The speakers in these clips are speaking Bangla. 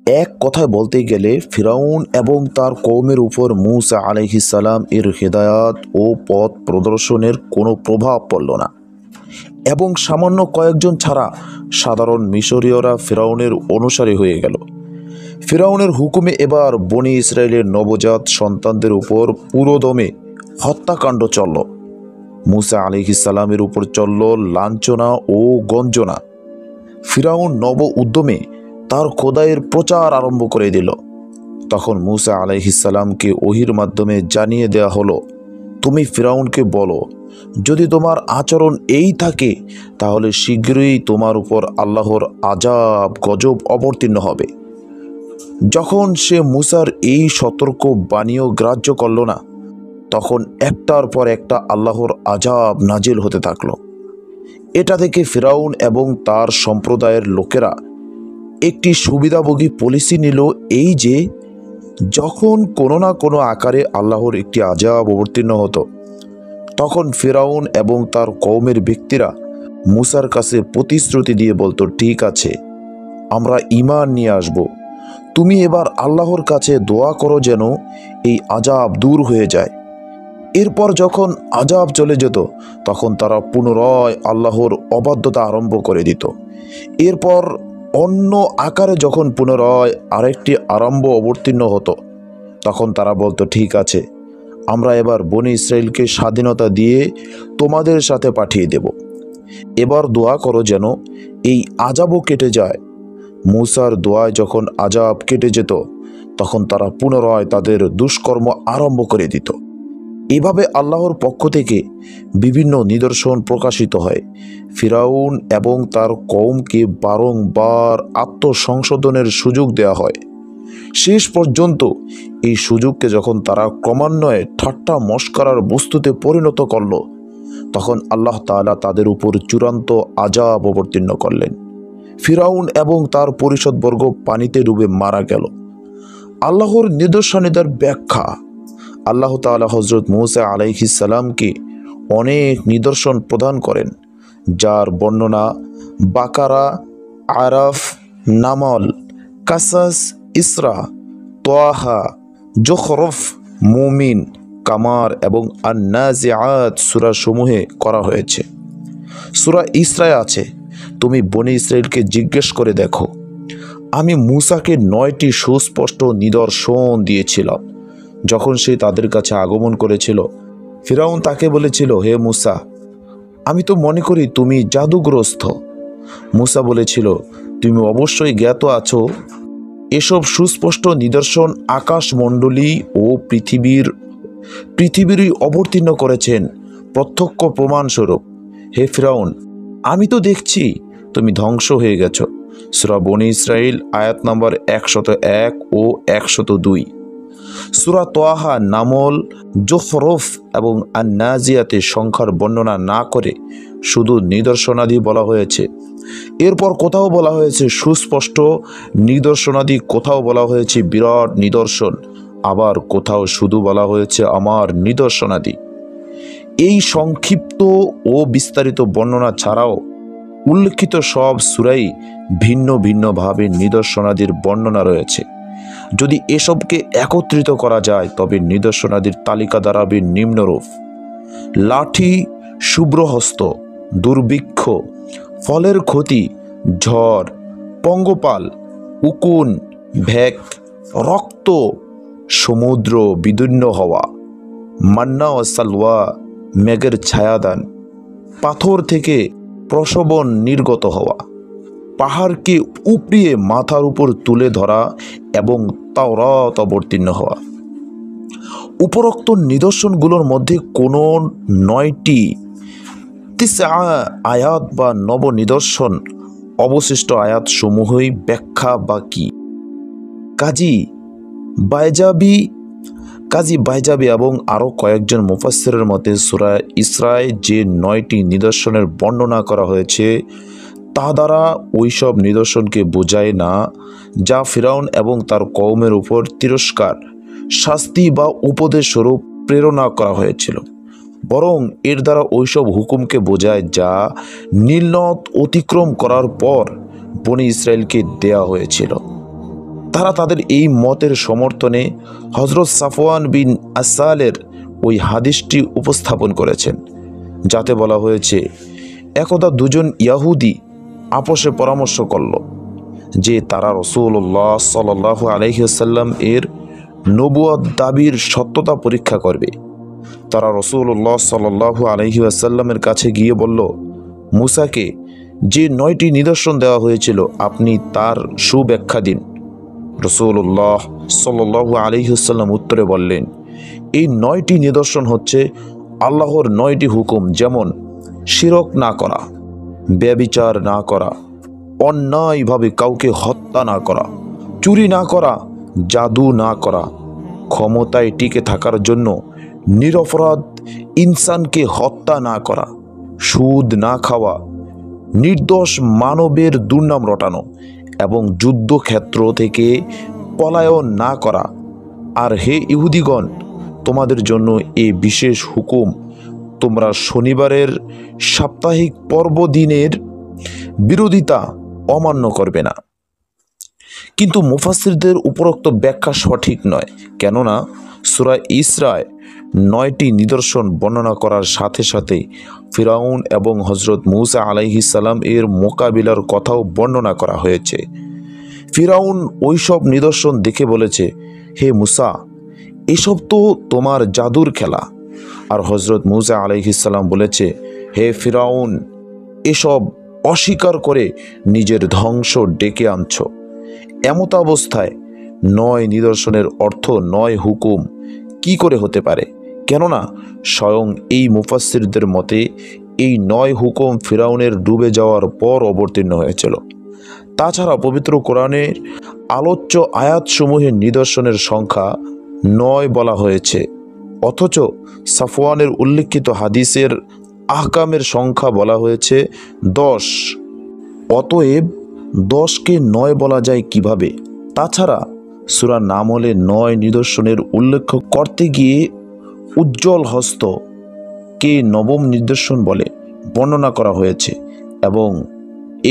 এক কথায় বলতে গেলে ফিরাউন এবং তার কওমের উপর মূসা আলাইহিস সালাম এর হেদায়াত ও পথ প্রদর্শনের কোনো প্রভাব পড়ল না এবং সামান্য কয়েকজন ছাড়া সাধারণ মিশরীয়রা ফিরাউনের অনুসারী হয়ে গেল। ফিরাউনের হুকুমে এবার বনি ইসরায়েলের নবজাত সন্তানদের উপর পুরোদমে হত্যাকাণ্ড চলল। মূসা আলাইহিস সালামের উপর চলল লাঞ্ছনা ও গঞ্জনা। ফিরাউন নব উদ্যমে তার খোদাইয়ের প্রচার আরম্ভ করে দিল। তখন মূসা আলাইহিস সালামকে ওহির মাধ্যমে জানিয়ে দেয়া হলো, তুমি ফিরাউনকে বলো, যদি তোমার আচরণ এই থাকে তাহলে শীঘ্রই তোমার উপর আল্লাহর আযাব গজব অবতীর্ণ হবে। যখন সে মূসার এই সতর্ক বাণীও গ্রাহ্য করল না, তখন একটার পর একটা আল্লাহর আযাব নাজিল হতে থাকল। এটা থেকে ফিরাউন এবং তার সম্প্রদায়ের লোকেরা একটি সুবিধাভোগী পলিসি নিল, এই যে যখন কোনো না কোনো আকারে আল্লাহর একটি আযাব অবতীর্ণ হতো, তখন ফিরাউন এবং তার কওমের ব্যক্তিরা মূসার কাছে প্রতিশ্রুতি দিয়ে বলতো, ঠিক আছে, আমরা ঈমান নিয়ে আসব, তুমি এবার আল্লাহর কাছে দোয়া করো যেন এই আযাব দূর হয়ে যায়। এরপর যখন আযাব চলে যেত, তখন তারা পুনরায় আল্লাহর অবাধ্যতা আরম্ভ করে দিত। এরপর অন্য আকারে যখন পুনরায় আরেকটি আরম্ভ অবতীর্ণ হতো, তখন তারা বলতো, ঠিক আছে, আমরা এবার বনি ইসরায়েলকে স্বাধীনতা দিয়ে তোমাদের সাথে পাঠিয়ে দেব, এবার দোয়া করো যেন এই আযাবও কেটে যায়। মূসার দোয়ায় যখন আযাব কেটে যেত, তখন তারা পুনরায় তাদের দুষ্কর্ম আরম্ভ করে দিত। এভাবে আল্লাহর পক্ষ থেকে বিভিন্ন নিদর্শন প্রকাশিত হয়। ফিরাউন এবং তার কওমকে বারংবার আত্মসংশোধনের সুযোগ দেওয়া হয়। শেষ পর্যন্ত এই সুযোগকে যখন তারা ক্রমান্বয়ে ঠাট্টা মশকরার বস্তুতে পরিণত করল, তখন আল্লাহ তাআলা তাদের উপর চূড়ান্ত আযাব অবতীর্ণ করলেন। ফিরাউন এবং তার পরিষদবর্গ পানিতে ডুবে মারা গেল। আল্লাহর নিদর্শনাদির ব্যাখ্যা। আল্লাহ তাআলা হযরত মূসা আলাইহিস সালামকে অনেক নিদর্শন প্রদান করেন, যার বর্ণনা বাকারা, আরাফ, নামল, কাসাস, ইসরা, তোয়াহা, জুখরুফ, মুমিন, কামার এবং আন-নাজিআত সূরা সমূহে করা হয়েছে। সূরা ইসরায় আছে, তুমি বনি ইসরায়েলকে জিজ্ঞেস করে দেখো, আমি মূসাকে 9টি সুস্পষ্ট নিদর্শন দিয়েছিলাম। যখন সে তাদের কাছে আগমন করেছিল, ফিরাউন তাকে বলেছিল, হে মূসা, আমি তো মনে করি তুমি জাদুগ্রস্ত। মূসা বলেছিল, তুমি অবশ্যই জ্ঞাত আছো, এসব সুস্পষ্ট নিদর্শন আকাশমণ্ডলী ও পৃথিবীরই অবতীর্ণ করেছেন প্রত্যক্ষ প্রমাণস্বরূপ। হে ফিরাউন, আমি তো দেখছি তুমি ধ্বংস হয়ে গেছ। সূরা বনী ইসরাইল আয়াত নম্বর 101 ও 102। সূরা তোয়াহা, নামল, জুখরুফ এবং আন-নাজিয়াতের সংখ্যার বর্ণনা না করে শুধু নিদর্শনাদি বলা হয়েছে। এরপর কোথাও বলা হয়েছে সুস্পষ্ট নিদর্শনাদি, কোথাও বলা হয়েছে বিরাট নিদর্শন, আবার কোথাও শুধু বলা হয়েছে আমার নিদর্শনাদি। এই সংক্ষিপ্ত ও বিস্তারিত বর্ণনা ছাড়াও উল্লেখিত সব সূরাই ভিন্ন ভিন্নভাবে নিদর্শনাদির বর্ণনা রয়েছে। যদি এসবকে একত্রিত করা যায়, তবে নিদর্শনাদির তালিকা দাঁড়াবে নিম্নরূপ: লাঠি, শুভ্রহস্ত, দুর্ভিক্ষ, ফলের ক্ষতি, ঝড়, পঙ্গপাল, উকুন, ভেক, রক্ত, সমুদ্র বিদীর্ণ হওয়া, মান্না ও সালওয়া, মেঘের ছায়াদান, পাথর থেকে প্রসবন নির্গত হওয়া, পাহাড়কে উপড়িয়ে মাথার উপর তুলে ধরা এবং তাওরাত অবতীর্ণ হওয়া। উপরোক্ত নিদর্শনগুলোর মধ্যে কোনো 9টি আয়াত বা নব নিদর্শন অবশিষ্ট আয়াত সমূহই ব্যাখ্যা বাকি। কাজী বাইজাবি এবং আরও কয়েকজন মুফাসসিরের মতে সূরা ইসরায় যে 9টি নিদর্শনের বর্ণনা করা হয়েছে, তা দ্বারা ওইসব নিদর্শনকে বোঝায় না যা ফিরাউন এবং তার কওমের উপর তিরস্কার, শাস্তি বা উপদেশ স্বরূপ প্রেরণা করা হয়েছিল, বরং এর দ্বারা ওইসব হুকুমকে বোঝায় যা নীলনদ অতিক্রম করার পর বনি ইসরায়েলকে দেয়া হয়েছিল। তারা তাদের এই মতের সমর্থনে হযরত সাফওয়ান বিন আসালের ওই হাদিসটি উপস্থাপন করেছেন, যাতে বলা হয়েছে একদা দুজন ইয়াহুদি আপোষে পরামর্শ করল যে তারা রাসূলুল্লাহ সাল্লাল্লাহু আলাইহি ওয়াসাল্লাম এর নবুয়ত দাবির সত্যতা পরীক্ষা করবে। তারা রাসূলুল্লাহ সাল্লাল্লাহু আলাইহি ওয়াসাল্লামের কাছে গিয়ে বলল, মুসাকে যে 9টি নিদর্শন দেওয়া হয়েছিল আপনি তার সুব্যাখ্যা দিন। রাসূলুল্লাহ সাল্লাল্লাহু আলাইহি ওয়াসাল্লাম উত্তরে বললেন, এই 9টি নিদর্শন হচ্ছে আল্লাহর 9টি হুকুম, যেমন শিরক না করা, ব্যভিচার না করা, অন্যায়ভাবে কাউকে হত্যা না করা, চুরি না করা, জাদু না করা, ক্ষমতায় টিকে থাকার জন্য নিরপরাধ ইনসানকে হত্যা না করা, সুদ না খাওয়া, নির্দোষ মানবের দুর্নাম রটানো এবং যুদ্ধক্ষেত্র থেকে পলায়ন না করা। আর হে ইহুদিগণ, তোমাদের জন্য এই বিশেষ হুকুম, তোমরা শনিবারের সাপ্তাহিক পর্বদিনের বিরোধিতা অমান্য করবে না। কিন্তু মুফাসসিরদের উপরোক্ত ব্যাখ্যা সঠিক নয়, কেননা সূরা ইসরায় 9টি নিদর্শন বর্ণনা করার সাথে সাথে ফিরাউন এবং হযরত মূসা আলাইহিস সালাম এর মোকাবিলার কথাও বর্ণনা করা হয়েছে। ফিরাউন ওইসব নিদর্শন দেখে বলেছে, হে মূসা, এসব তো তোমার জাদুর খেলা। আর হযরত মূসা আলাইহিস সালাম বলেছে, হে ফিরাউন, এসব অস্বীকার করে নিজের ধ্বংস ডেকে আনছ। এমত অবস্থায় 9 নিদর্শনের অর্থ 9 হুকুম কি করে হতে পারে? কেননা স্বয়ং এই মুফাসসিরদের মতে এই 9 হুকুম ফিরাউনের ডুবে যাওয়ার পর অবতীর্ণ হয়েছিল। তাছাড়া পবিত্র কোরআনের আলোচ্য আয়াতসমূহের নিদর্শনের সংখ্যা 9 বলা হয়েছে, অথচ সাফওয়ানের উল্লিখিত হাদিসের আহকামের সংখ্যা বলা হয়েছে 10। অতএব 10কে 9 বলা যায় কিভাবে? তাছাড়া সূরা নামলে 9 নিদর্শনের উল্লেখ করতে গিয়ে উজ্জ্বল হস্ত কে 9ম নিদর্শন বলে বর্ণনা করা হয়েছে, এবং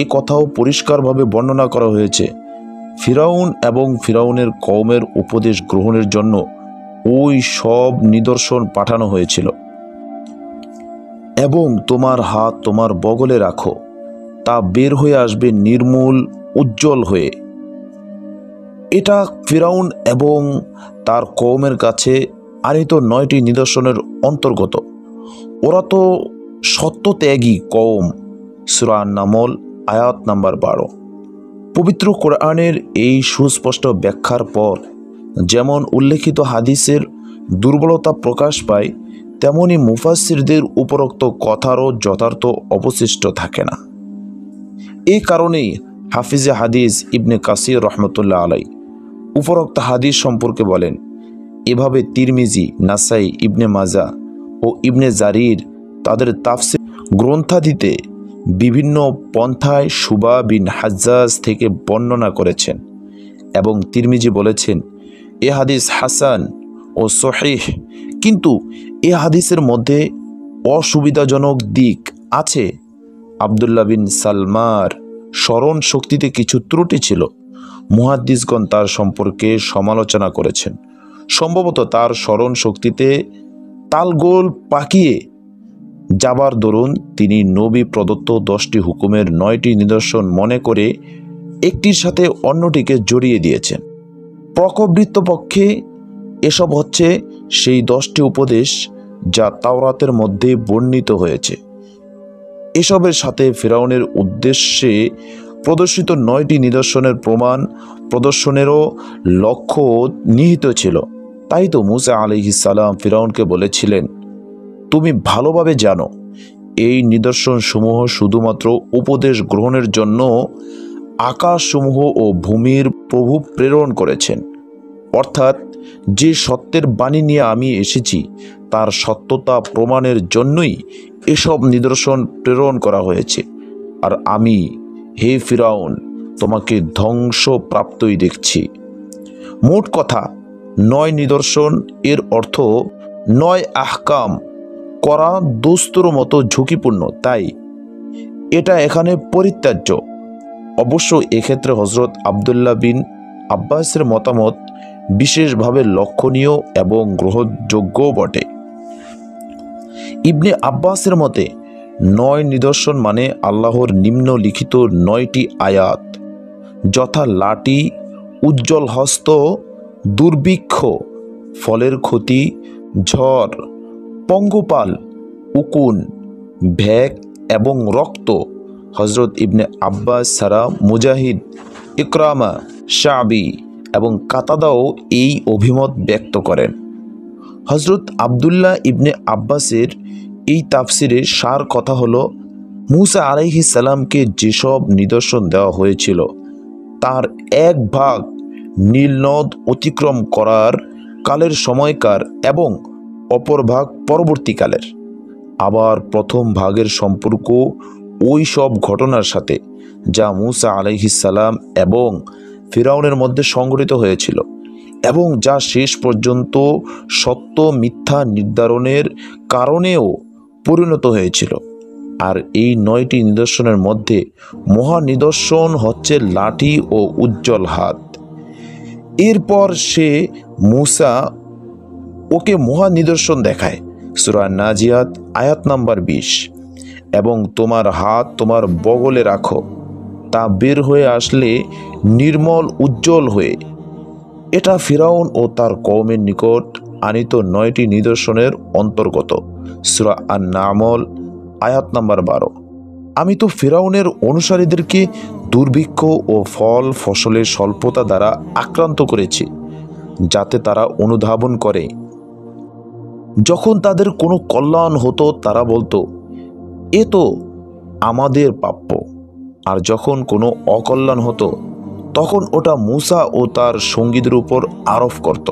এ কথাও পরিষ্কারভাবে বর্ণনা করা হয়েছে ফিরাউন এবং ফিরাউনের কওমের উপদেশ গ্রহণের জন্য ওই সব নিদর্শন পাঠানো হয়েছিল। এবং তোমার হাত তোমার বগলে রাখো, তা বের হয়ে আসবে নির্মূল উজ্জ্বল হয়ে। এটা ফিরাউন এবং তার কওমের কাছে আনিত 9টি নিদর্শনের অন্তর্গত। ওরা তো সত্যত্যাগী কওম। সূরা আন-নামল আয়াত নাম্বার 12। পবিত্র কোরআনের এই সুস্পষ্ট ব্যাখ্যার পর যেমন উল্লেখিত হাদিসের দুর্বলতা প্রকাশ পায়, তেমনি মুফাসসিরদের উপরোক্ত কথারও যথার্থ অবশিষ্ট থাকে না। এই কারণেই হাফিজে হাদিস ইবনে কাসির রহমতুল্লাহ আলাই উপরোক্ত হাদিস সম্পর্কে বলেন, এভাবে তিরমিজি, নাসাই, ইবনে মাজা ও ইবনে জারির তাদের তাফসীর গ্রন্থাদিতে বিভিন্ন পন্থায় শুবা বিন হাজ্জাজ থেকে বর্ণনা করেছেন, এবং তিরমিজি বলেছেন এ হাদিস হাসান ও সহিহ। কিন্তু এ হাদিসের মধ্যে অসুবিধাজনক দিক আছে। আব্দুল্লাহ বিন সালমার স্মরণ শক্তিতে কিছু ত্রুটি ছিল। মুহাদ্দিসগণ তার সম্পর্কে সমালোচনা করেছেন। সম্ভবত তার স্মরণ শক্তিতে তালগোল পাকিয়ে যাবার দরুন তিনি নবী প্রদত্ত 10টি হুকুমের 9টি নিদর্শন মনে করে একটির সাথে অন্যটিকে জড়িয়ে দিয়েছেন। প্রকৃতপক্ষে এসব হচ্ছে সেই 10টি উপদেশ যা তাওরাতের মধ্যে বর্ণিত হয়েছে। এসবের সাথে ফিরাউনের উদ্দেশ্যে প্রদর্শিত 9টি নিদর্শনের প্রমাণ প্রদর্শনেরও লক্ষ্য নিহিত ছিল। তাই তো মূসা আলাইহিস সালাম ফিরাউনকে বলেছিলেন, তুমি ভালোভাবে জানো এই নিদর্শনসমূহ শুধুমাত্র উপদেশ গ্রহণের জন্য আকাশসমূহ ও ভূমির প্রভু প্রেরণ করেছেন। অর্থাৎ যে সত্যের বাণী নিয়ে আমি এসেছি তার সত্যতা প্রমাণের জন্যই এসব নিদর্শন প্রেরণ করা হয়েছে। আর আমি, হে ফিরাউন, তোমাকে ধ্বংসপ্রাপ্তই দেখছি। মোট কথা 9 নিদর্শন এর অর্থ 9 আহকাম করা দোস্তর মতো ঝুঁকিপূর্ণ, তাই এটা এখানে পরিত্যাজ্য। অবশ্য এক্ষেত্রে হযরত আব্দুল্লাহ বিন আব্বাসের মতামত বিশেষভাবে লক্ষণীয় এবং গ্রহণযোগ্যও বটে। ইবনে আব্বাসের মতে 9 নিদর্শন মানে আল্লাহর নিম্নলিখিত 9টি আয়াত, যথা লাঠি, উজ্জ্বল হস্ত, দুর্ভিক্ষ, ফলের ক্ষতি, ঝড়, পঙ্গপাল, উকুন, ভেক এবং রক্ত। হজরত ইবনে আব্বাস ছাড়া মুজাহিদ, ইকরামা, শাবি এবং কাতাদাও এই অভিমত ব্যক্ত করেন। হজরত আবদুল্লাহ ইবনে আব্বাসের এই তাফসিরে সার কথা হলো, মুসা আলাইহিস সালামকে যেসব নিদর্শন দেওয়া হয়েছিল তার এক ভাগ নীল নদ অতিক্রম করার কালের সময়কার এবং অপর ভাগ পরবর্তীকালের। আবার প্রথম ভাগের সম্পর্ক ওই সব ঘটনার সাথে যা মুসা আলাইহিস সালাম এবং ফিরাউনের মধ্যে সংঘটিত হয়েছিল এবং যা শেষ পর্যন্ত সত্য মিথ্যা নির্ধারণের কারণেও পরিণত হয়েছিল। আর এই 9টি নিদর্শনের মধ্যে মহা নিদর্শন হচ্ছে লাঠি ও উজ্জ্বল হাত। এরপর সে মুসা ওকে মহা নিদর্শন দেখায়, সূরা নাজিয়াত আয়াত নাম্বার 20, এবং তোমার হাত তোমার বগলে রাখো, তা বের হয়ে আসলে নির্মল উজ্জ্বল হয়ে। এটা ফিরাউন ও তার কওমের নিকট আনিত 9টি নিদর্শনের অন্তর্গত, সূরা আন-নামল আয়াত নাম্বার 12। আমি তো ফিরাউনের অনুসারীদেরকে দুর্ভিক্ষ ও ফল ফসলের স্বল্পতা দ্বারা আক্রান্ত করেছি, যাতে তারা অনুধাবন করে। যখন তাদের কোনো কল্যাণ হতো তারা বলতো, এ তো আমাদের প্রাপ্য, আর যখন কোনো অকল্যাণ হতো তখন ওটা মুসা ও তার সঙ্গীদের উপর আরোপ করত।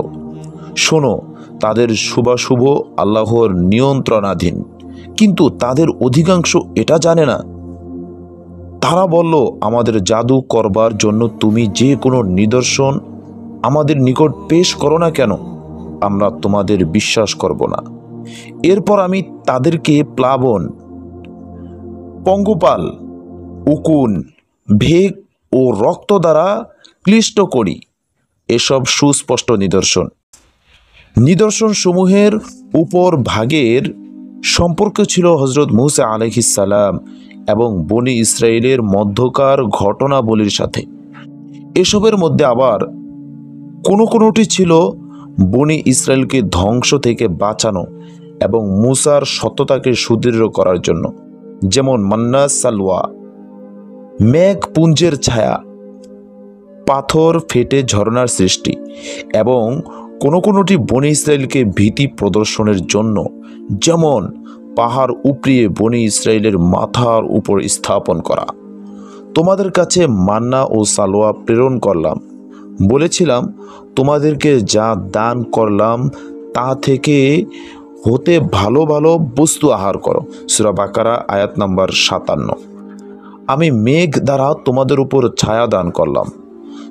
শোনো, তাদের শুভাশুভ আল্লাহর নিয়ন্ত্রণাধীন, কিন্তু তাদের অধিকাংশ এটা জানে না। তারা বলল, আমাদের জাদু করবার জন্য তুমি যে কোনো নিদর্শন আমাদের নিকট পেশ করো না কেন, আমরা তোমাদের বিশ্বাস করব না। এরপর আমি তাদেরকে প্লাবন, পঙ্গপাল, উকুন, ভেগ ও রক্ত দ্বারা ক্লিষ্ট করি। এসব সুস্পষ্ট নিদর্শন। নিদর্শনসমূহের উপর ভাগের সম্পর্ক ছিল হজরত মুসা আলাইহিস সালাম এবং বনি ইসরায়েলের মধ্যকার ঘটনাবলীর সাথে। এসবের মধ্যে আবার কোনোটি ছিল বনি ইসরায়েলকে ধ্বংস থেকে বাঁচানো এবং মুসার সত্যতাকে সুদৃঢ় করার জন্য, যেমন মান্না সালওয়া, মেঘ পুঞ্জের ছায়া, পাথর ফেটে ঝর্ণার সৃষ্টি, এবং কোনোটি বনি ইসরায়েলকে ভীতি প্রদর্শনের জন্য, যেমন পাহাড় উপড়িয়ে বনি ইসরায়েলের মাথার উপর স্থাপন করা। তোমাদের কাছে মান্না ও সালোয়া প্রেরণ করলাম, বলেছিলাম তোমাদেরকে যা দান করলাম তা থেকে হতে ভালো ভালো বস্তু আহার করো, সূরা বাকারা আয়াত নাম্বার 57। আমি মেঘ দ্বারা তোমাদের উপর ছায়া দান করলাম,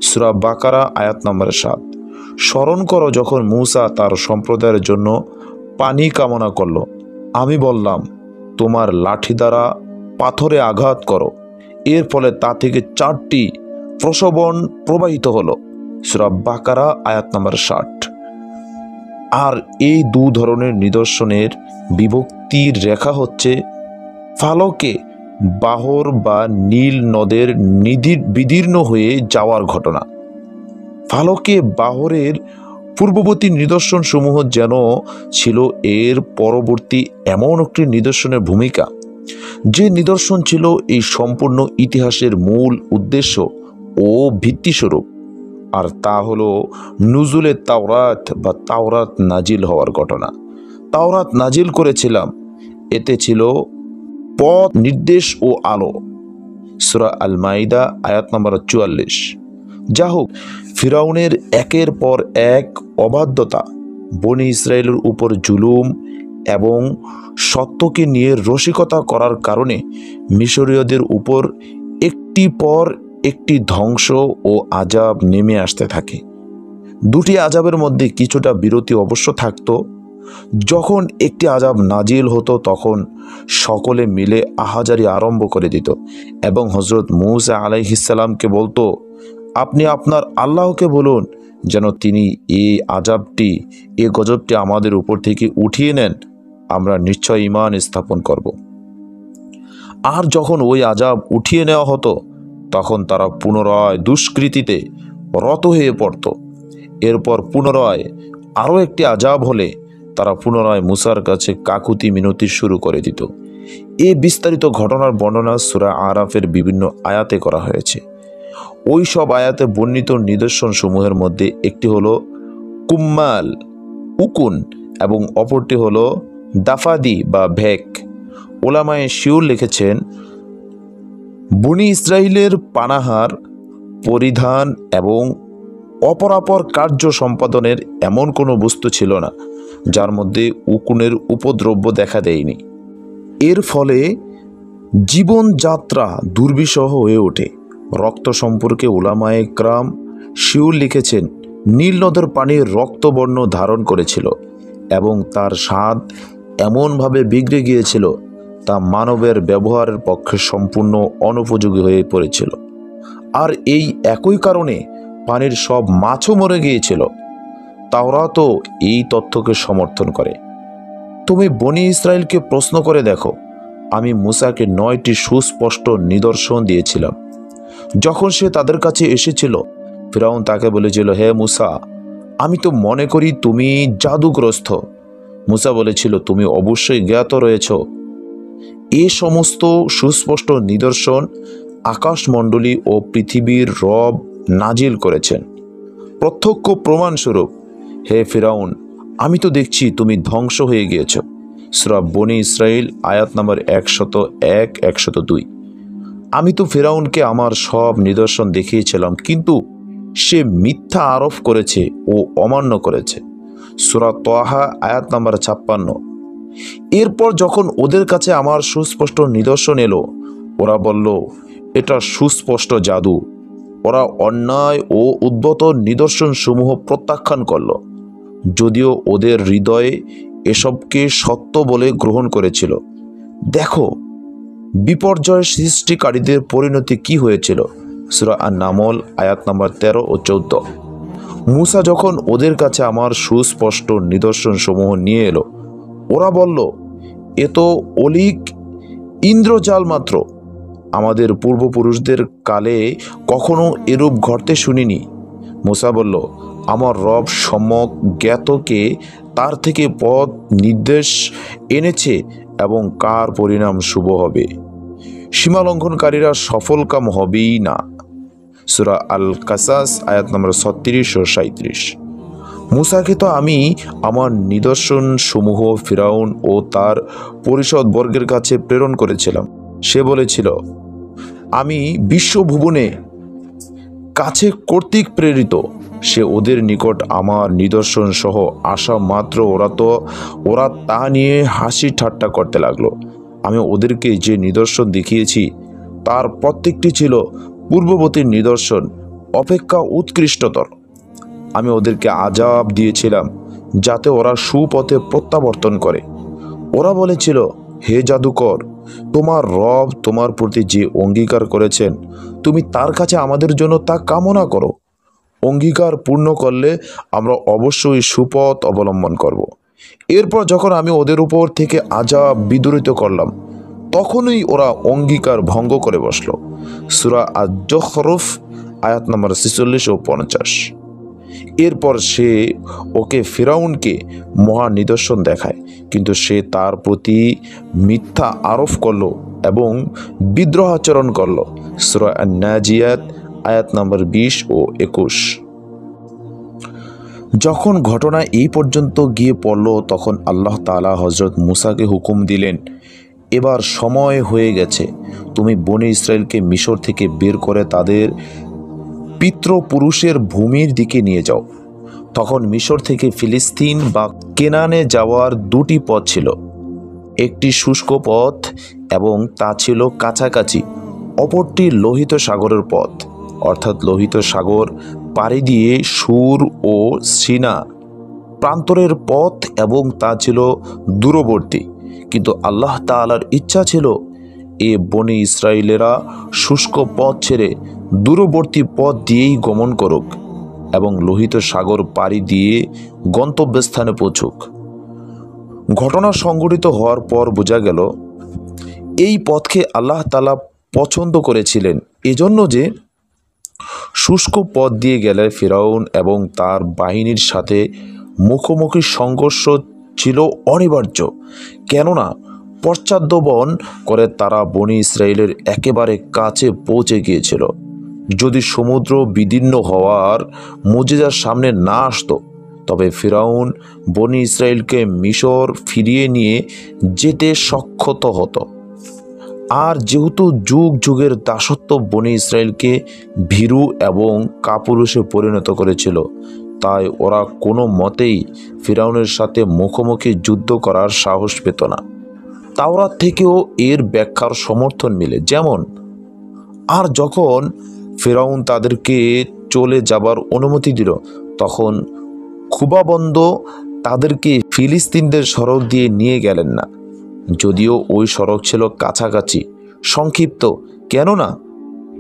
সূরা বাকারা আয়াত নাম্বার 7। স্মরণ করো যখন মুসা তার সম্প্রদায়ের জন্য পানি কামনা করল, আমি বললাম তোমার লাঠি দ্বারা পাথরে আঘাত করো, এর ফলে তা থেকে 4টি প্রসবন প্রবাহিত হলো, সূরা বাকারা আয়াত নাম্বার 60। আর এই 2 ধরনের নিদর্শনের বিভক্তির রেখা হচ্ছে ফালকে বাহর বা নীল নদের বিদীর্ণ হয়ে যাওয়ার ঘটনা। ফালকে বাহরের পূর্ববর্তী নিদর্শন সমূহ যেন ছিল এর পরবর্তী এমন একটি নিদর্শনের ভূমিকা, যে নিদর্শন ছিল এই সম্পূর্ণ ইতিহাসের মূল উদ্দেশ্য ও ভিত্তিস্বরূপ। আর তা হলো নুজুলে তাওরাত বা তাওরাত নাজিল হওয়ার ঘটনা। তাওরাত নাজিল করেছিলাম, এতে ছিল পথ নির্দেশ ও আলো, সূরা আল মাইদা আয়াত নম্বর 44। যা হোক, ফিরাউনের একের পর এক অবাধ্যতা, বনি ইসরায়েলের উপর জুলুম এবং সত্যকে নিয়ে রসিকতা করার কারণে মিশরীয়দের উপর একটি পর একটি ধ্বংস ও আযাব নেমে আসতে থাকে। 2টি আযাবের মধ্যে কিছুটা বিরতি অবশ্য থাকত। যখন একটি আযাব নাজিল হতো তখন সকলে মিলে আহাজারি আরম্ভ করে দিত এবং হজরত মুসা আলাইহিস সালামকে বলতো, আপনি আপনার আল্লাহকে বলুন যেন তিনি এই গজবটি আমাদের উপর থেকে উঠিয়ে নেন, আমরা নিশ্চয় ঈমান স্থাপন করব। আর যখন ওই আযাব উঠিয়ে নেওয়া হতো তখন তারা পুনরায় দুষ্কৃতিতে রত হয়ে পড়ত। এরপর পুনরায় আরও একটি আযাব হলে তারা পুনরায় মুসার কাছে কাকুতি মিনতি শুরু করে দিত। এই বিস্তারিত ঘটনার বর্ণনা সূরা আরাফের বিভিন্ন আয়াতে করা হয়েছে। ওই সব আয়াতে বর্ণিত নিদর্শন সমূহের মধ্যে একটি হলো কুম্মাল, উকুন, এবং অপরটি হলো দাফাদি বা ভেক। ওলামায়ে শিউর লিখেছেন, বনী ইসরাইলের পানাহার, পরিধান এবং অপরাপর কার্য সম্পাদনের এমন কোনো বস্তু ছিল না যার মধ্যে উকুনের উপদ্রব্য দেখা দেয়নি। এর ফলে জীবনযাত্রা দুর্বিষহ হয়ে ওঠে। রক্ত সম্পর্কে উলামায়ে কেরাম শিউর লিখেছেন, নীল নদের পানি রক্তবর্ণ ধারণ করেছিল এবং তার স্বাদ এমনভাবে বিগড়ে গিয়েছিল তা মানবের ব্যবহারের পক্ষে সম্পূর্ণ অনুপযোগী হয়ে পড়েছিল। আর এই একই কারণে পানির সব মাছও মরে গিয়েছিল। তাওরাতও এই তথ্যকে সমর্থন করে। তুমি বনী ইসরায়েলকে প্রশ্ন করে দেখো, আমি মুসাকে 9টি সুস্পষ্ট নিদর্শন দিয়েছিলাম। যখন সে তাদের কাছে এসেছিল, ফিরআউন তাকে বলেছিল, হে মুসা, আমি তো মনে করি তুমি জাদুগ্রস্ত। মুসা বলেছিল, তুমি অবশ্যই জ্ঞাত রয়েছ। এ সমস্ত সুস্পষ্ট নিদর্শন আকাশমণ্ডলী ও পৃথিবীর রব নাজিল করেছেন প্রত্যক্ষ প্রমাণস্বরূপ। হে ফিরআউন, আমি তো দেখছি তুমি ধ্বংস হয়ে গিয়েছ। সূরা বনী ইসরাইল আয়াত নম্বর 101, 102। আমি তো ফিরআউনকে আমার সব নিদর্শন দেখিয়েছিলাম, কিন্তু সে মিথ্যা আরোপ করেছে ও অমান্য করেছে। সূরা তাহা আয়াত নম্বর 56। এরপর যখন ওদের কাছে আমার সুস্পষ্ট নিদর্শন এলো, ওরা বলল, এটা সুস্পষ্ট জাদু। ওরা অন্যায় ও উদ্ভট নিদর্শন সমূহ প্রত্যাখ্যান করল, যদিও ওদের হৃদয়ে এসবকে সত্য বলে গ্রহণ করেছিল। দেখো বিপর্যয় সৃষ্টিকারীদের পরিণতি কি হয়েছিল। সূরা আন-নামল আয়াত নম্বর 13 ও 14। মুসা যখন ওদের কাছে আমার সুস্পষ্ট নিদর্শন সমূহ নিয়ে এলো, ওরা বলল, এ তো অলীক ইন্দ্রজাল মাত্র। আমাদের পূর্বপুরুষদের কালে কখনো এরূপ ঘটতে শুনিনি। মুসা বলল, আমার রব সম্যক জ্ঞাতকে তার থেকে পথ নির্দেশ এনেছে এবং কার পরিণাম শুভ হবে। সীমালঙ্ঘনকারীরা সফলকাম হবেই না। সূরা আল কাসাস আয়াত নম্বর 36 ও 37। মুসাকে তো আমি আমার নিদর্শন সমূহ ফিরআউন ও তার পরিষদ বর্গের কাছে প্রেরণ করেছিলাম। সে বলেছিল, আমি বিশ্বভুবনে কাছে কর্তৃক প্রেরিত। সে ওদের নিকট আমার নিদর্শন সহ আসা মাত্র ওরা তা নিয়ে হাসি ঠাট্টা করতে লাগলো। আমি ওদেরকে যে নিদর্শন দেখিয়েছি তার প্রত্যেকটি ছিল পূর্ববর্তী নিদর্শন অপেক্ষা উৎকৃষ্টতর। আমি ওদেরকে আযাব দিয়েছিলাম যাতে ওরা সুপথে প্রত্যাবর্তন করে। ওরা বলেছিল, হে জাদুকর, তোমার রব তোমার প্রতি যে অঙ্গীকার করেছেন তুমি তার কাছে আমাদের জন্য তা কামনা করো। অঙ্গীকার পূর্ণ করলে আমরা অবশ্যই সুপথ অবলম্বন করব। এরপর যখন আমি ওদের উপর থেকে আযাব বিদরিত করলাম, তখনই ওরা অঙ্গীকার ভঙ্গ করে বসল। সূরা আজ-জুখরুফ আয়াত নম্বর 46 ও 50। এরপর সে ওকে ফিরআউনকে মহা নিদর্শন দেখায়, কিন্তু সে তার প্রতি মিথ্যা আরোপ করল এবং বিদ্রোহাচরণ করল। সূরা আন-নাজিয়াত আয়াত নম্বর 20 ও 21। যখন ঘটনা এই পর্যন্ত গিয়ে পড়ল, তখন আল্লাহ তাআলা হযরত মুসাকে হুকুম দিলেন, এবার সময় হয়ে গেছে, তুমি বনী ইসরায়েলকে মিশর থেকে বের করে তাদের পিতৃপুরুষের ভূমির দিকে নিয়ে যাও। তখন মিশর থেকে ফিলিস্তিন বা কেনানে যাওয়ার দুটি পথ ছিল। একটি শুষ্ক পথ এবং তা ছিল কাছাকাছি, অপরটি লোহিত সাগরের পথ, অর্থাৎ লোহিত সাগর পাড়ি দিয়ে সুর ও সিনা প্রান্তরের পথ, এবং তা ছিল দূরবর্তী। কিন্তু আল্লাহ তাআলার ইচ্ছা ছিল এ বনী ইসরায়েলেরা শুষ্ক পথ ছেড়ে দূরবর্তী পথ দিয়েই গমন করুক এবং লোহিত সাগর পাড়ি দিয়ে গন্তব্যস্থানে পৌঁছুক। ঘটনা সংঘটিত হওয়ার পর বোঝা গেল এই পথকে আল্লাহ তাআলা পছন্দ করেছিলেন, এজন্য যে শুষ্ক পথ দিয়ে গেলে ফিরআউন এবং তার বাহিনীর সাথে মুখোমুখি সংঘর্ষ ছিল অনিবার্য। কেননা পশ্চাদ্ধাবন করে তারা বনী ইসরায়েলের একেবারে কাছে পৌঁছে গিয়েছিল। যদি সমুদ্র বিদীর্ণ হওয়ার মুজিজার সামনে না আসতো, তবে ফিরআউন বনী ইসরায়েলকে মিশর ফিরিয়ে নিয়ে যেতে সক্ষম হতো। আর যেহেতু যুগ যুগের দাসত্ব বনী ইসরায়েলকে ভীরু এবং কাপুরুষে পরিণত করেছিল, তাই ওরা কোনো মতেই ফিরআউনের সাথে মুখোমুখি যুদ্ধ করার সাহস পেত না। তাওরাত থেকেও এর ব্যাখ্যার সমর্থন মিলে। যেমন, আর যখন ফিরআউন তাদেরকে চলে যাবার অনুমতি দিল, তখন খুবাবন্দ তাদেরকে ফিলিস্তিনদের সড়ক দিয়ে নিয়ে গেলেন না, যদিও ওই সড়ক ছিল কাছাকাছি, সংক্ষিপ্ত। কেননা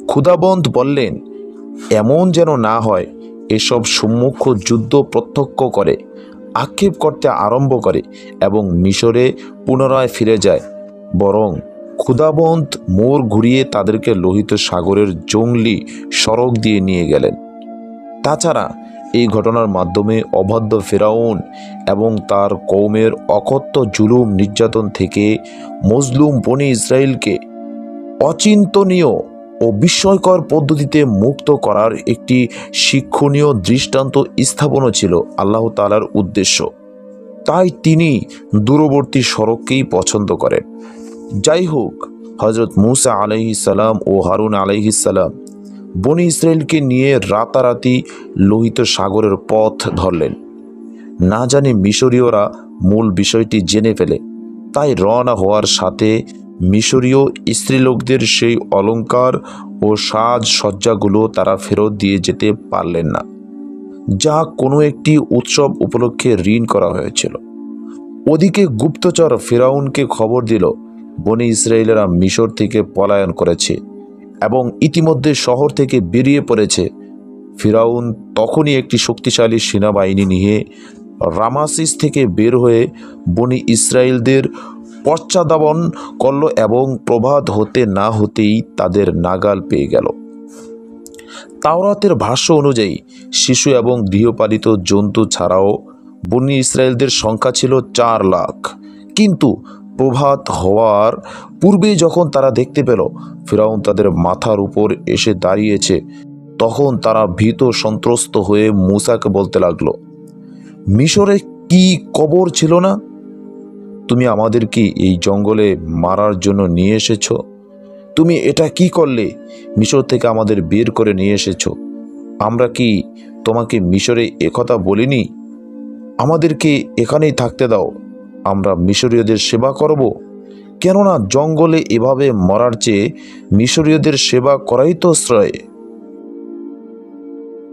খুদাবন্দ বললেন, এমন যেন না হয় এসব সম্মুখ যুদ্ধ প্রত্যক্ষ করে আক্ষেপ করতে আরম্ভ করে এবং মিশরে পুনরায় ফিরে যায়। বরং খুদাবন্দ মোড় ঘুরিয়ে তাদেরকে লোহিত সাগরের জঙ্গলি সড়ক দিয়ে নিয়ে গেলেন। তাছাড়া এই ঘটনার মাধ্যমে অবাধ্য ফিরআউন এবং তার কওমের অকথ্য জুলুম নির্যাতন থেকে মজলুম বনী ইসরায়েলকে অচিন্তনীয় ও বিস্ময়কর পদ্ধতিতে মুক্ত করার একটি শিক্ষণীয় দৃষ্টান্ত স্থাপনও ছিল আল্লাহ তাআলার উদ্দেশ্য। তাই তিনি দূরবর্তী সড়ককেই পছন্দ করেন। যাই হোক, হযরত মূসা আলাইহিস সালাম ও হারুন আলাইহিস সালাম বনী ইসরায়েলকে নিয়ে রাতারাতি লোহিত সাগরের পথ ধরলেন। না জানি মিশরীয়রা মূল বিষয়টি জেনে ফেলে, তাই রওনা হওয়ার সাথে মিশরীয় স্ত্রীলোকদের সেই অলংকার ও সাজসজ্জাগুলো তারা ফেরত দিয়ে যেতে পারলেন না, যা কোনো একটি উৎসব উপলক্ষে ঋণ করা হয়েছিল। ওদিকে গুপ্তচর ফিরআউনকে খবর দিল বনী ইসরায়েলেরা মিশর থেকে পলায়ন করেছে এবং ইতিমধ্যে শহর থেকে বেরিয়ে পড়েছে। ফিরআউন তখনই একটি শক্তিশালী সেনাবাহিনী নিয়ে রামাসিস থেকে বের হয়ে বনী ইসরায়েলদের পশ্চাদ্ধাবন করল এবং প্রভাত হতে না হতেই তাদের নাগাল পেয়ে গেল। তাওরাতের ভাষ্য অনুযায়ী শিশু এবং গৃহপালিত জন্তু ছাড়াও বনী ইসরায়েলদের সংখ্যা ছিল 4 লাখ। কিন্তু প্রভাত হওয়ার পূর্বেই যখন তারা দেখতে পেল ফিরআউন তাদের মাথার উপর এসে দাঁড়িয়েছে, তখন তারা ভীত সন্ত্রস্ত হয়ে মূসাকে বলতে লাগলো, মিশরে কি কবর ছিল না? তুমি আমাদেরকে এই জঙ্গলে মারার জন্য নিয়ে এসেছ? তুমি এটা কি করলে? মিশর থেকে আমাদের বের করে নিয়ে এসেছ। আমরা কি তোমাকে মিশরে একথা বলিনি? আমাদেরকে এখানেই থাকতে দাও, আমরা মিশরীয়দের সেবা করব। কেননা জঙ্গলে এভাবে মরার চেয়ে মিশরীয়দের সেবা করাই তো শ্রেয়।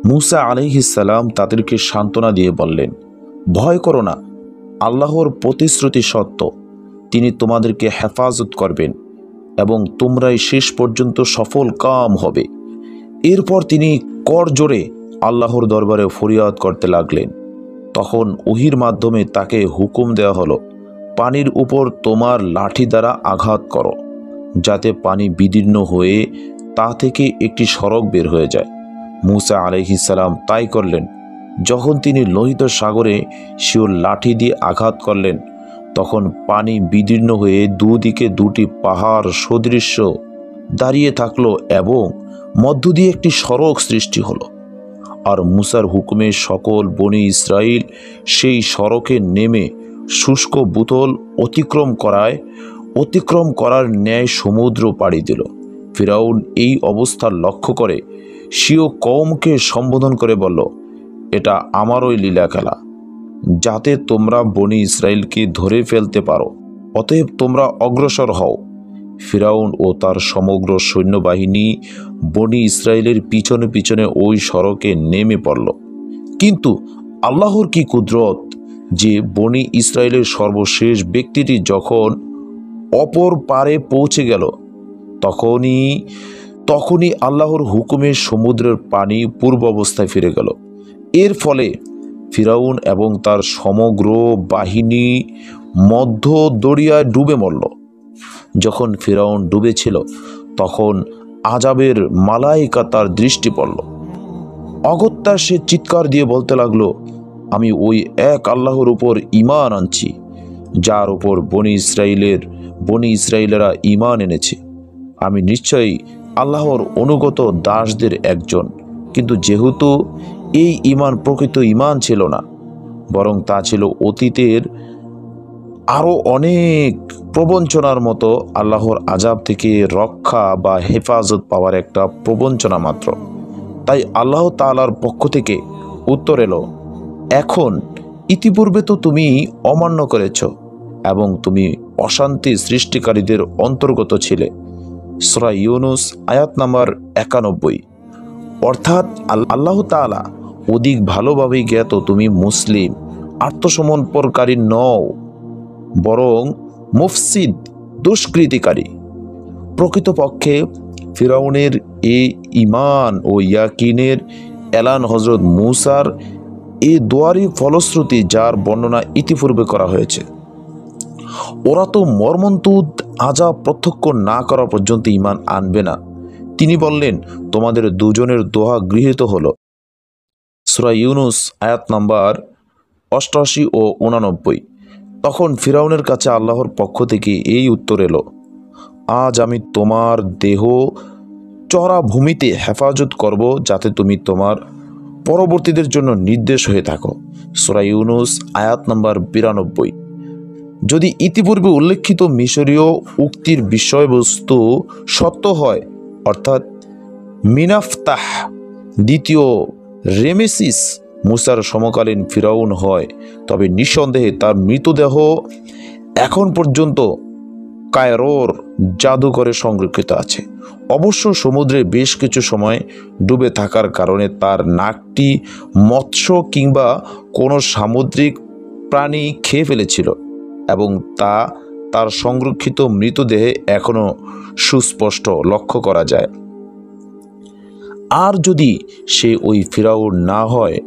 মূসা আলাইহিস সালাম তাদেরকে সান্ত্বনা দিয়ে বললেন, ভয় করো না, আল্লাহর প্রতিশ্রুতি সত্য, তিনি তোমাদেরকে হেফাজত করবেন এবং তোমরাই শেষ পর্যন্ত সফল কাম হবে। এরপর তিনি করজোরে আল্লাহর দরবারে ফরিয়াদ করতে লাগলেন। তখন ওহীর মাধ্যমে তাকে হুকুম দেওয়া হলো, পানির উপর তোমার লাঠি দ্বারা আঘাত করো, যাতে পানি বিদীর্ণ হয়ে তা থেকে একটি সড়ক বের হয়ে যায়। মূসা আলাইহিস সালাম তাই করলেন। যখন তিনি লোহিত সাগরে শিওর লাঠি দিয়ে আঘাত করলেন, তখন পানি বিদীর্ণ হয়ে দুদিকে দুটি পাহাড় সদৃশ্য দাঁড়িয়ে থাকলো এবং মধ্য দিয়ে একটি সড়ক সৃষ্টি হলো। আর মূসার হুকুমে সকল বনী ইসরায়েল সেই সড়কে নেমে শুষ্ক ভূতল অতিক্রম করার ন্যায় সমুদ্র পাড়ি দিল। ফিরআউন এই অবস্থা লক্ষ্য করে স্বীয় কওমকে সম্বোধন করে বলল, এটা আমারই লীলা খেলা, যাতে তোমরা বনী ইসরায়েলকে ধরে ফেলতে পারো। অতএব তোমরা অগ্রসর হও। ফিরআউন ও তার সমগ্র সৈন্যবাহিনী বনী ইসরায়েলের পিছনে পিছনে ওই সড়কে নেমে পড়ল। কিন্তু আল্লাহর কি কুদরত যে বনী ইসরায়েলের সর্বশেষ ব্যক্তিটি যখন অপর পারে পৌঁছে গেল, তখনই তখনই আল্লাহর হুকুমে সমুদ্রের পানি পূর্ব অবস্থায় ফিরে গেল। এর ফলে ফিরাউন এবং তার সমগ্র বাহিনী মধ্য দরিয়ায় ডুবে মরল। যখন ফিরাউন ডুবেছিল তখন আযাবের মালাইকা তার দৃষ্টি পড়ল। অগত্যা সে চিৎকার দিয়ে বলতে লাগলো, আমি ওই এক আল্লাহর উপর ঈমান আনছি যার উপর বনি ইসরাইলেরা ঈমান এনেছে। আমি নিশ্চয়ই আল্লাহর অনুগত দাসদের একজন। কিন্তু যেহেতু এই ঈমান প্রকৃত ঈমান ছিল না, বরং তা ছিল অতীতের আরও অনেক প্রবঞ্চনার মতো আল্লাহর আযাব থেকে রক্ষা বা হেফাজত পাওয়ার একটা প্রবঞ্চনা মাত্র, তাই আল্লাহ তাআলার পক্ষ থেকে উত্তর এলো, এখন ইতিপূর্বে তো তুমি অমান্য করেছ এবং তুমি অশান্তি সৃষ্টিকারীদের অন্তর্গত ছিলে। সূরা ইউনূস আয়াত নাম্বার 91। অর্থাৎ আল্লাহ তাআলা অধিক ভালোভাবেই জ্ঞাত তুমি মুসলিম আত্মসমর্পণকারী নও, বরং মুফসিদ দুষ্কৃতিকারী। প্রকৃতপক্ষে ফিরাউনের এই ঈমান ও ইয়াকিনের এলান হযরত মূসার এই দোয়ারই ফলশ্রুতি, যার বর্ণনা ইতিপূর্বে করা হয়েছে। ওরা তো মর্মন্তুদ আযাব প্রত্যক্ষ না করা পর্যন্ত ঈমান আনবে না। তিনি বললেন, তোমাদের দুজনের দোয়া গৃহীত হলো। সূরা ইউনূস আয়াত নাম্বার 88 ও 89। তখন ফিরাউনের কাছে আল্লাহর পক্ষ থেকে এই উত্তর এলো, আজ আমি তোমার দেহ চড়া ভূমিতে হেফাজত করব, যাতে তুমি তোমার পরবর্তীদের জন্য নির্দেশ হয়ে থাকো। সূরা ইউনূস আয়াত নাম্বার 92। যদি ইতিপূর্বে উল্লেখিত মিশরীয় উক্তির বিষয়বস্তু সত্য হয়, অর্থাৎ মিনাফতাহ দ্বিতীয় রেমেসিস মূসার সমকালীন ফিরাউন হয়, তবে নিঃসন্দেহে তার মৃতদেহ এখন পর্যন্ত কায়রোর জাদুঘরে সংরক্ষিত আছে। অবশ্য সমুদ্রে বেশ কিছু সময় ডুবে থাকার কারণে তার নাকটি মৎস্য কিংবা কোনো সামুদ্রিক প্রাণী খেয়ে ফেলেছিল এবং তা তার সংরক্ষিত মৃতদেহে এখনও সুস্পষ্ট লক্ষ্য করা যায়। আর যদি সে ওই ফিরাউন না হয়,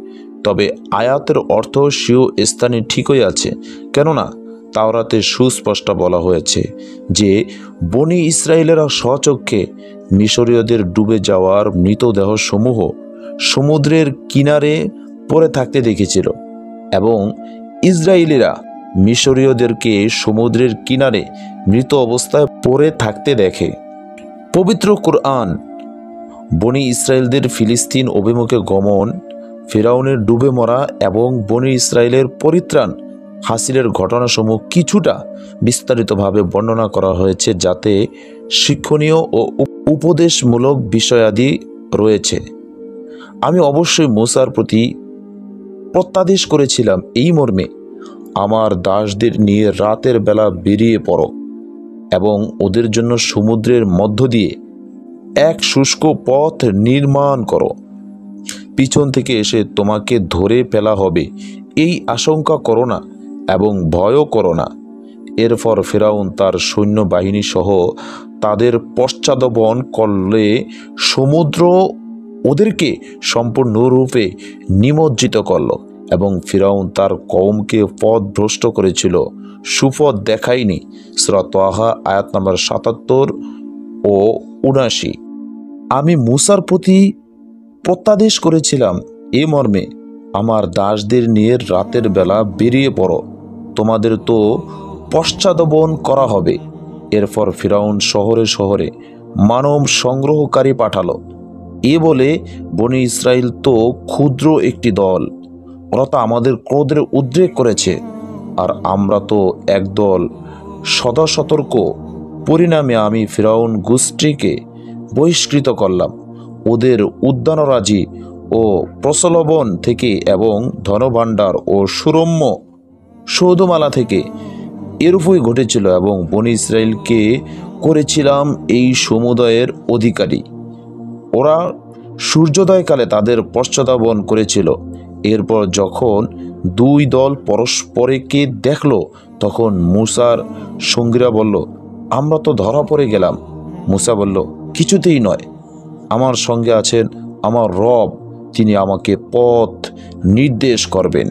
তবে আয়াতের অর্থ সেও স্থানে ঠিকই আছে, কেননা তাওরাতে সুস্পষ্ট বলা হয়েছে যে বনি ইসরায়েলেরা স্বচক্ষে মিশরীয়দের ডুবে যাওয়ার মৃতদেহ সমূহ সমুদ্রের কিনারে পড়ে থাকতে দেখেছিল এবং ইসরায়েলিরা মিশরীয়দেরকে সমুদ্রের কিনারে মৃত অবস্থায় পড়ে থাকতে দেখে। পবিত্র কুরআন বনি ইসরায়েলদের ফিলিস্তিন অভিমুখে গমন, ফিরাউনের ডুবে মরা এবং বনি ইসরায়েলের পরিত্রাণ হাসিলের ঘটনাসমূহ কিছুটা বিস্তারিতভাবে বর্ণনা করা হয়েছে, যাতে শিক্ষণীয় ও উপদেশমূলক বিষয়াদি রয়েছে। আমি অবশ্যই মূসার প্রতি প্রত্যাদেশ করেছিলাম এই মর্মে, আমার দাসদের নিয়ে রাতের বেলা বেরিয়ে পড়ো এবং ওদের জন্য সমুদ্রের মধ্য দিয়ে এক শুষ্ক পথ নির্মাণ করো। পিছন থেকে এসে তোমাকে ধরে ফেলা হবে এই আশঙ্কা করো না এবং ভয়ও করো না। এরপর ফিরাউন তার সৈন্যবাহিনী সহ তাদের পশ্চাদপন করলে সমুদ্র ওদেরকে সম্পূর্ণরূপে নিমজ্জিত করল এবং ফিরাউন তার কওমকে পথভ্রষ্ট করেছিল, সুপথ দেখায়নি। সূরা তাহা আয়াত নাম্বার 77 ও 79। আমি মূসার প্রতি প্রত্যাদেশ করেছিলাম এ মর্মে, আমার দাসদের নিয়ে রাতের বেলা বেরিয়ে পড়ো, তোমাদের তো পশ্চাদপন করা হবে। এরপর ফিরাউন শহরে শহরে মানব সংগ্রহকারী পাঠালো। এ বলে, বনি ইসরায়েল তো ক্ষুদ্র একটি দল, ওরা তো আমাদের ক্রোধের উদ্রেক করেছে, আর আমরা তো একদল সদা সতর্ক। পরিণামে আমি ফিরাউন গোষ্ঠীকে বহিষ্কৃত করলাম ওদের উদ্যানরাজি ও প্রসলবন থেকে এবং ধনভাণ্ডার ও সুরম্য সৌধমালা থেকে। এরূপই ঘটেছিল এবং বনি ইসরায়েলকে করেছিলাম এই সমুদায়ের অধিকারী। ওরা সূর্যোদয়কালে তাদের পশ্চাদাবন করেছিল। এরপর যখন দুই দল পরস্পরকে দেখল, তখন মূসার সঙ্গীরা বলল, আমরা তো ধরা পড়ে গেলাম। মূসা বলল, কিছুতেই নয়, আমার সঙ্গে আছেন আমার রব, তিনি আমাকে পথ নির্দেশ করবেন।